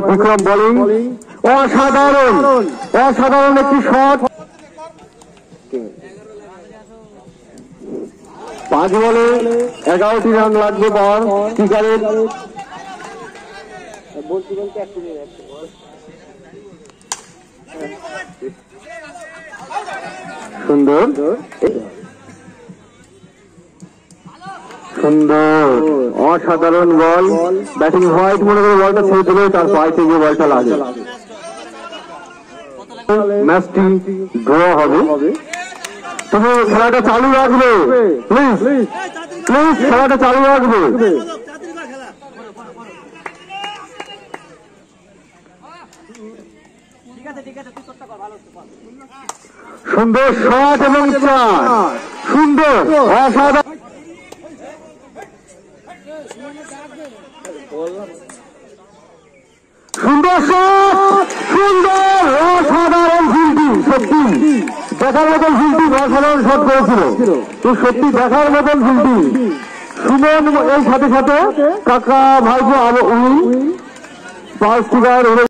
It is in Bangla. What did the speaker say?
বিক্রম বোলিং অসাধারণ অসাধারণ একটি শট 5 বলে 11টি রান লাগবে পর স্পিকারের সুন্দর সুন্দর অসাধারণ বল ব্যাটিং হোয়াইট মনে করে বলটা ছেড়ে দিলে তার পায়ে থেকে বলটা লাগে ম্যাচটি ড্র হবে তুমি খেলাটা চালু রাখবে প্লিজ প্লিজ খেলাটা চালু রাখবে সুন্দর শট এবং চার সুন্দর অসাধারণ সুন্দর শট সুন্দর অসাধারণ ফিল্ডিং সত্যি দেখার মতন ফিল্ডিং অসাধারণ শট করেছিল তো সত্যি দেখার মতন ফিল্ডিং সুমন এই সাথে সাথে কাকা ভাইপো উনি 5 স্টিকার